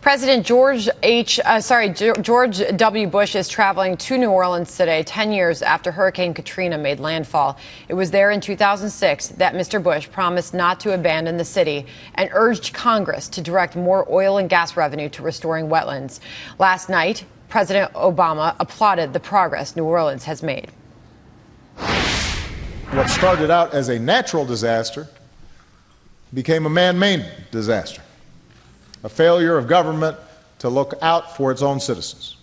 President George W. Bush is traveling to New Orleans today, 10 years after Hurricane Katrina made landfall. It was there in 2006 that Mr. Bush promised not to abandon the city and urged Congress to direct more oil and gas revenue to restoring wetlands. Last night, President Obama applauded the progress New Orleans has made. What started out as a natural disaster became a man-made disaster, a failure of government to look out for its own citizens.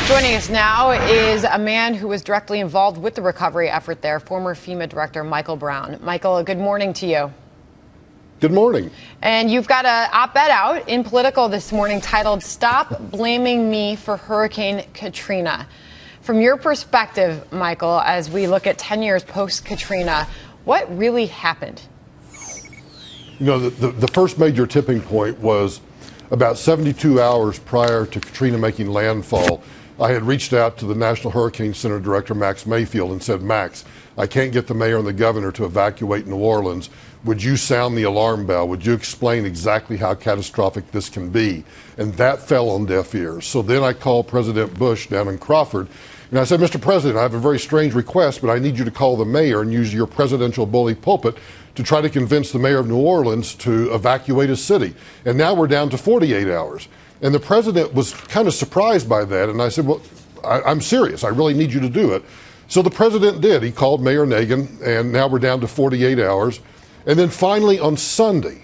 Joining us now is a man who was directly involved with the recovery effort there, former FEMA Director Michael Brown. Michael, good morning to you. Good morning. And you've got an op-ed out in Politico this morning titled, "Stop Blaming Me for Hurricane Katrina." From your perspective, Michael, as we look at 10 years post-Katrina, what really happened? You know, the first major tipping point was about 72 hours prior to Katrina making landfall. I had reached out to the National Hurricane Center Director, Max Mayfield, and said, Max, I can't get the mayor and the governor to evacuate New Orleans. Would you sound the alarm bell? Would you explain exactly how catastrophic this can be? And that fell on deaf ears. So then I called President Bush down in Crawford, and I said, Mr. President, I have a very strange request, but I need you to call the mayor and use your presidential bully pulpit to try to convince the mayor of New Orleans to evacuate a city. And now we're down to 48 hours. And the president was kind of surprised by that. And I said, well, I'm serious. I really need you to do it. So the president did. He called Mayor Nagin, and now we're down to 48 hours. And then finally on Sunday,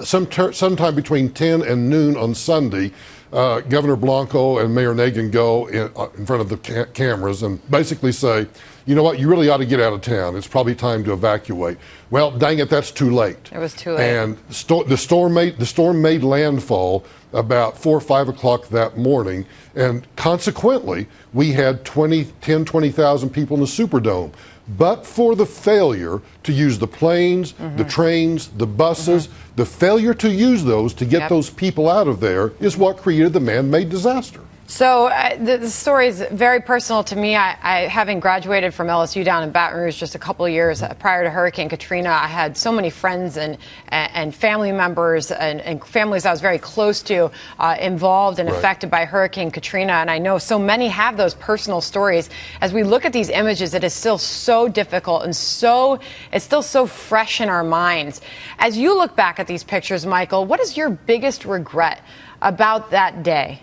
sometime between 10 and noon on Sunday, Governor Blanco and Mayor Nagin go in front of the cameras and basically say, you know what, you really ought to get out of town. It's probably time to evacuate. Well, dang it, that's too late. It was too late. And the storm made landfall about 4 or 5 o'clock that morning, and consequently, we had 20,000 people in the Superdome. But for the failure to use the planes, the trains, the buses, the failure to use those to get those people out of there is what created the man-made disaster. So the story is very personal to me. I having graduated from LSU down in Baton Rouge just a couple of years prior to Hurricane Katrina, I had so many friends and family members and families I was very close to involved and affected by Hurricane Katrina. And I know so many have those personal stories. As we look at these images, it is still so difficult and it's still so fresh in our minds. As you look back at these pictures, Michael, what is your biggest regret about that day?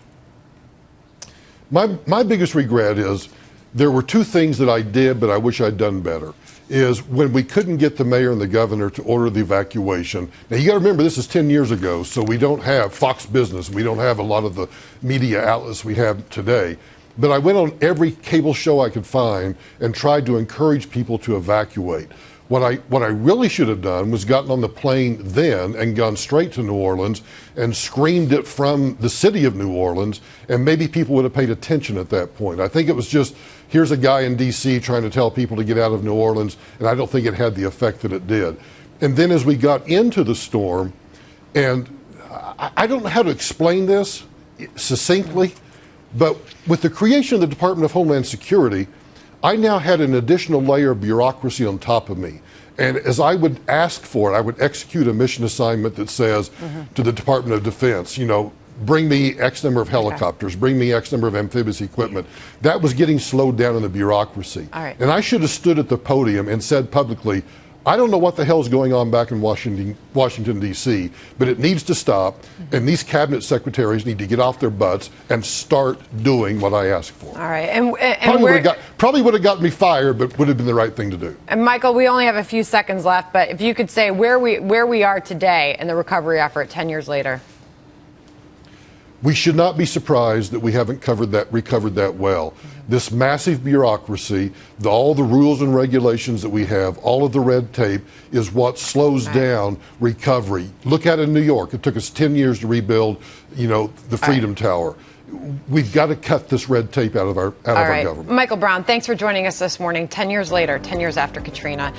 My biggest regret is there were two things that I did, but I wish I'd done better, is when we couldn't get the mayor and the governor to order the evacuation. Now, you got to remember, this is 10 years ago, so we don't have Fox Business. We don't have a lot of the media outlets we have today. But I went on every cable show I could find and tried to encourage people to evacuate. What I really should have done was gotten on the plane then and gone straight to New Orleans and screamed it from the city of New Orleans, and maybe people would have paid attention at that point. I think it was just, here's a guy in D.C. trying to tell people to get out of New Orleans, and I don't think it had the effect that it did. And then as we got into the storm, and I don't know how to explain this succinctly, but with the creation of the Department of Homeland Security, I now had an additional layer of bureaucracy on top of me. And as I would ask for it, I would execute a mission assignment that says to the Department of Defense, you know, bring me X number of helicopters, bring me X number of amphibious equipment. That was getting slowed down in the bureaucracy. And I should have stood at the podium and said publicly, I don't know what the hell's going on back in Washington, D.C., but it needs to stop, and these cabinet secretaries need to get off their butts and start doing what I asked for. All right. Probably would have gotten me fired, but would have been the right thing to do. And Michael, we only have a few seconds left, but if you could say where we are today in the recovery effort 10 years later. We should not be surprised that we haven't recovered that well. This massive bureaucracy, all the rules and regulations that we have, all of the red tape is what slows down recovery. Look at it in New York. It took us 10 years to rebuild, you know, the Freedom Tower. We've got to cut this red tape out of our government. Michael Brown, thanks for joining us this morning. 10 years later, 10 years after Katrina.